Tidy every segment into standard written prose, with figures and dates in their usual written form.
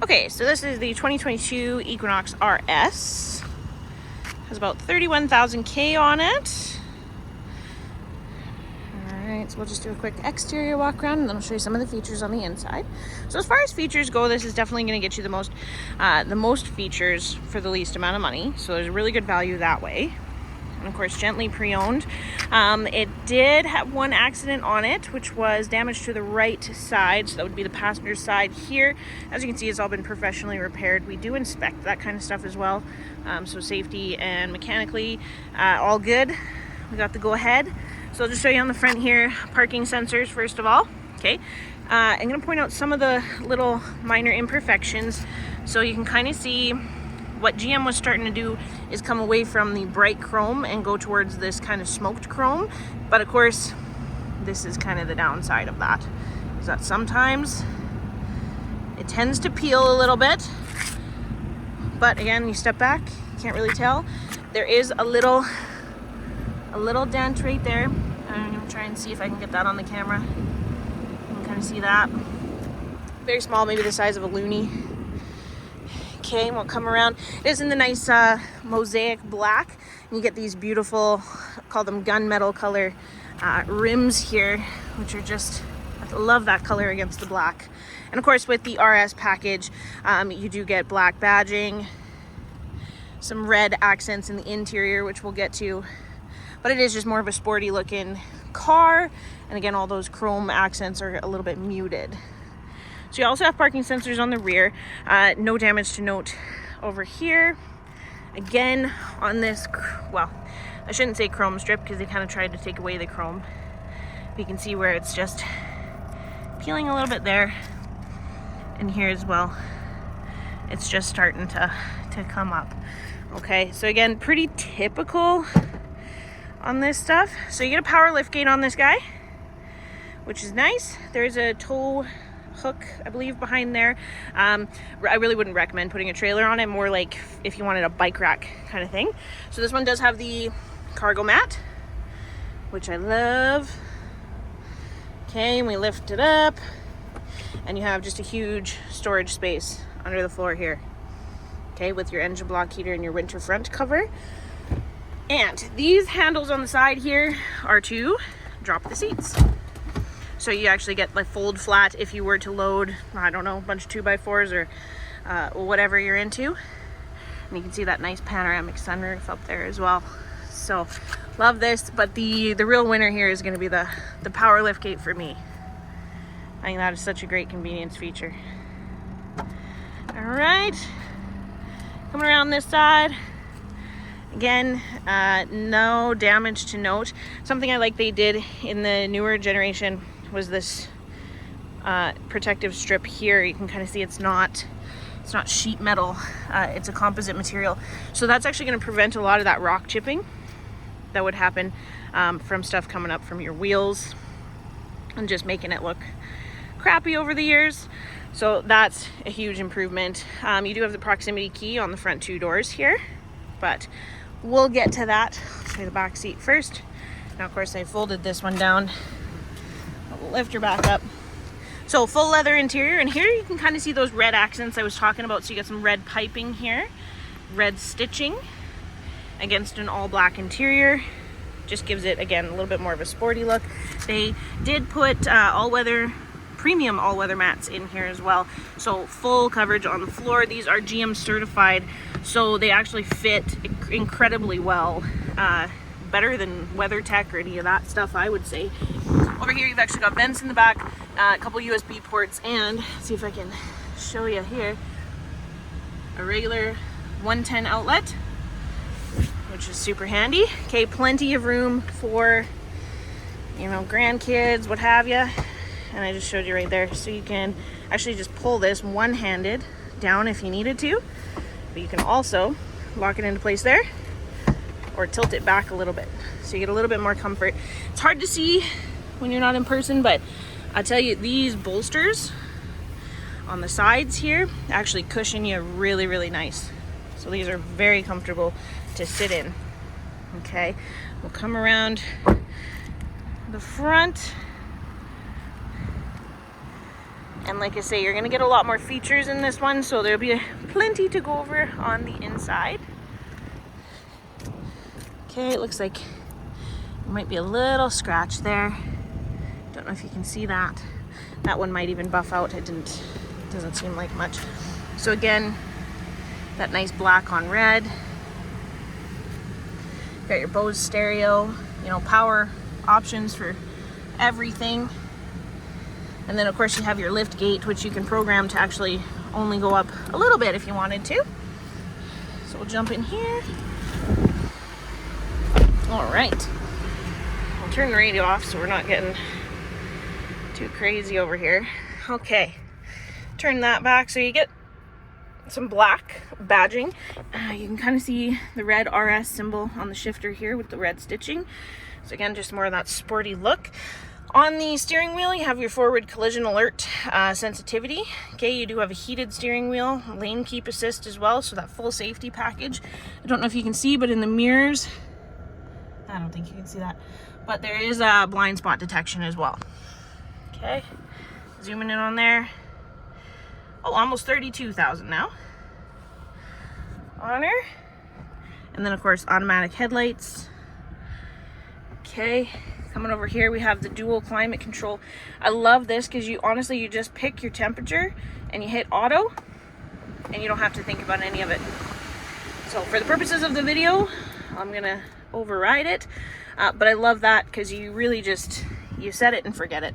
Okay, so this is the 2022 Equinox RS. Has about 31,000 K on it. Alright, so we'll just do a quick exterior walk around and then I'll show you some of the features on the inside. So as far as features go, this is definitely going to get you the most features for the least amount of money. So there's a really good value that way. And of course, gently pre-owned. It did have one accident on it, which was damage to the right side. So that would be the passenger side here. As you can see, it's all been professionally repaired. We do inspect that kind of stuff as well. So safety and mechanically, all good. We got the go ahead. So I'll just show you on the front here, parking sensors first of all. Okay, I'm gonna point out some of the little minor imperfections. So you can kind of see what GM was starting to do is come away from the bright chrome and go towards this kind of smoked chrome. But of course, this is kind of the downside of that, is that sometimes it tends to peel a little bit. But again, you step back, you can't really tell. There is a little dent right there. I'm gonna try and see if I can get that on the camera. You can kind of see that. Very small, maybe the size of a loonie. Okay, we'll come around. It is in the nice mosaic black. And you get these beautiful, call them gunmetal color rims here, which are just, I love that color against the black. And of course, with the RS package, you do get black badging, some red accents in the interior, which we'll get to. But it is just more of a sporty looking car. And again, all those chrome accents are a little bit muted. So you also have parking sensors on the rear. No damage to note over here. Again, on this, well, I shouldn't say chrome strip because they kind of tried to take away the chrome. You can see where it's just peeling a little bit there. And here as well, it's just starting to come up. Okay, so again, pretty typical on this stuff. So you get a power lift gate on this guy, which is nice. There's a tow hook, I believe, behind there. I really wouldn't recommend putting a trailer on it, more like if you wanted a bike rack kind of thing. So this one does have the cargo mat, which I love. Okay, and we lift it up and you have just a huge storage space under the floor here. Okay, with your engine block heater and your winter front cover. And these handles on the side here are to drop the seats. So you actually get like fold flat if you were to load, I don't know, a bunch of 2x4s or whatever you're into. And you can see that nice panoramic sunroof up there as well. So love this, but the real winner here is going to be the power lift gate for me. I think that is such a great convenience feature. All right, coming around this side. Again, no damage to note. Something I like they did in the newer generation was this protective strip here. You can kind of see it's not sheet metal, it's a composite material. So that's actually going to prevent a lot of that rock chipping that would happen from stuff coming up from your wheels and just making it look crappy over the years. So that's a huge improvement. You do have the proximity key on the front two doors here, but we'll get to that. I'll show you the back seat first. Now, of course, I folded this one down. I'll lift her back up. So full leather interior, and here you can kind of see those red accents I was talking about. So you get some red piping here, red stitching against an all black interior. Just gives it, again, a little bit more of a sporty look. They did put premium all-weather mats in here as well. So full coverage on the floor. These are GM certified, so they actually fit incredibly well. Better than WeatherTech or any of that stuff, I would say. Over here, you've actually got vents in the back, a couple USB ports, and see if I can show you here, a regular 110 outlet, which is super handy. Okay, plenty of room for, you know, grandkids, what have you. And I just showed you right there. So you can actually just pull this one-handed down if you needed to, but you can also lock it into place there or tilt it back a little bit. So you get a little bit more comfort. It's hard to see when you're not in person, but I'll tell you, these bolsters on the sides here actually cushion you really, really nice. So these are very comfortable to sit in. Okay, we'll come around the front. And like I say, you're gonna get a lot more features in this one, so there'll be plenty to go over on the inside. Okay, it looks like there might be a little scratch there. Don't know if you can see that. That one might even buff out. It doesn't seem like much. So again, that nice black on red. Got your Bose stereo, you know, power options for everything. And then of course you have your lift gate, which you can program to actually only go up a little bit if you wanted to. So we'll jump in here. All right, I'll turn the radio off so we're not getting too crazy over here. Okay, turn that back so you get some black badging. You can kind of see the red RS symbol on the shifter here with the red stitching. So again, just more of that sporty look. On the steering wheel, you have your forward collision alert sensitivity. Okay, you do have a heated steering wheel, lane keep assist as well, so that full safety package. I don't know if you can see, but in the mirrors, I don't think you can see that, but there is a blind spot detection as well. Okay, zooming in on there. Oh, almost 32,000 now on her. And then of course, automatic headlights. Okay, coming over here, we have the dual climate control. I love this because you just pick your temperature and you hit auto and you don't have to think about any of it. So for the purposes of the video, I'm gonna override it. But I love that because you really just, you set it and forget it.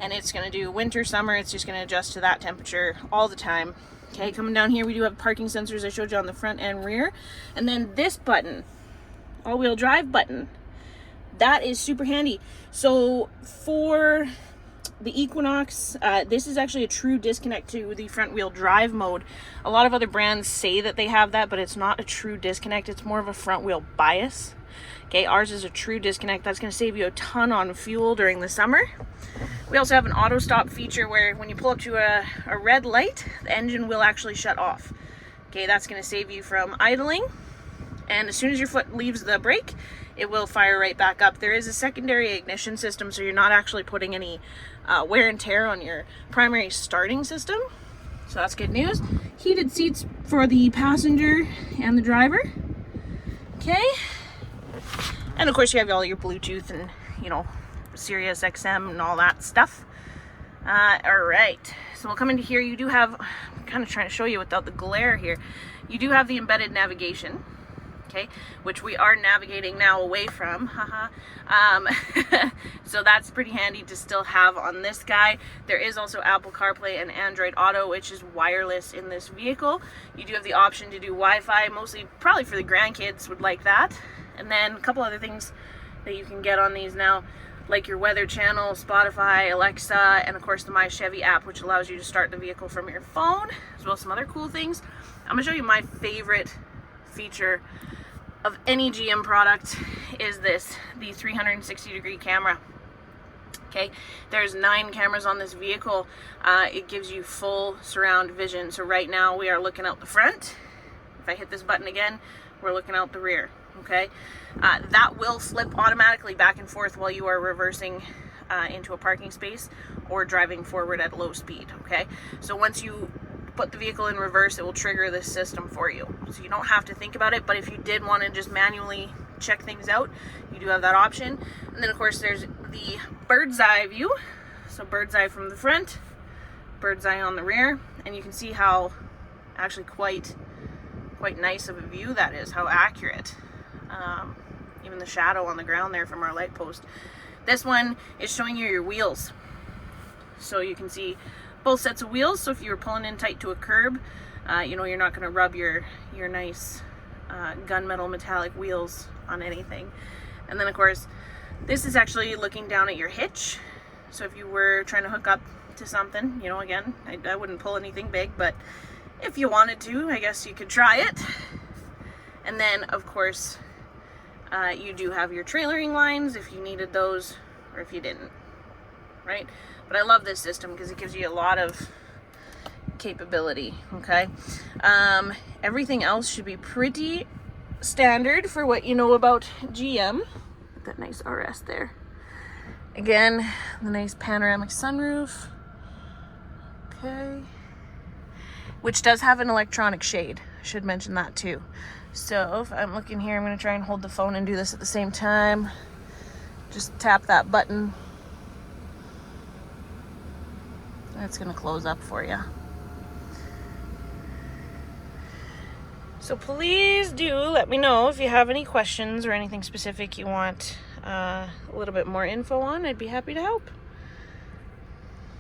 And it's gonna do winter, summer, it's just gonna adjust to that temperature all the time. Okay, coming down here, we do have parking sensors I showed you on the front and rear. And then this button, all-wheel drive button, that is super handy. So for the Equinox, this is actually a true disconnect to the front wheel drive mode. A lot of other brands say that they have that, but it's not a true disconnect. It's more of a front wheel bias. Okay, ours is a true disconnect. That's gonna save you a ton on fuel during the summer. We also have an auto stop feature where when you pull up to a red light, the engine will actually shut off. Okay, that's gonna save you from idling. And as soon as your foot leaves the brake, it will fire right back up. There is a secondary ignition system, so you're not actually putting any wear and tear on your primary starting system. So that's good news. Heated seats for the passenger and the driver. Okay. And of course you have all your Bluetooth and, you know, Sirius XM and all that stuff. All right, so we'll come into here. You do have, I'm kind of trying to show you without the glare here. You do have the embedded navigation, okay, which we are navigating now away from. So that's pretty handy to still have on this guy. There is also Apple CarPlay and Android Auto, which is wireless in this vehicle. You do have the option to do Wi-Fi, mostly probably for the grandkids would like that. And then a couple other things that you can get on these now, like your weather channel, Spotify, Alexa, and of course the My Chevy app, which allows you to start the vehicle from your phone, as well as some other cool things. I'm gonna show you my favorite feature of any GM product is this, the 360-degree camera. Okay, there's 9 cameras on this vehicle. It gives you full surround vision. So right now we are looking out the front. If I hit this button again, we're looking out the rear. Okay, that will flip automatically back and forth while you are reversing into a parking space or driving forward at low speed. Okay, so once you put the vehicle in reverse, it will trigger this system for you. So you don't have to think about it, but if you did want to just manually check things out, you do have that option. And then of course there's the bird's eye view. So bird's eye from the front, bird's eye on the rear, and you can see how actually quite nice of a view that is, how accurate. Even the shadow on the ground there from our light post. This one is showing you your wheels. So you can see both sets of wheels. So if you were pulling in tight to a curb, you know, you're not going to rub your nice gunmetal metallic wheels on anything. And then of course, this is actually looking down at your hitch. So if you were trying to hook up to something, you know, again, I wouldn't pull anything big, but if you wanted to, I guess you could try it. And then of course, you do have your trailering lines if you needed those, or if you didn't, right? But I love this system because it gives you a lot of capability, okay? Everything else should be pretty standard for what you know about GM. That nice RS there. Again, the nice panoramic sunroof. Okay. Which does have an electronic shade. I should mention that too. So if I'm looking here, I'm going to try and hold the phone and do this at the same time. Just tap that button. That's going to close up for you. So please do let me know if you have any questions or anything specific you want a little bit more info on. I'd be happy to help.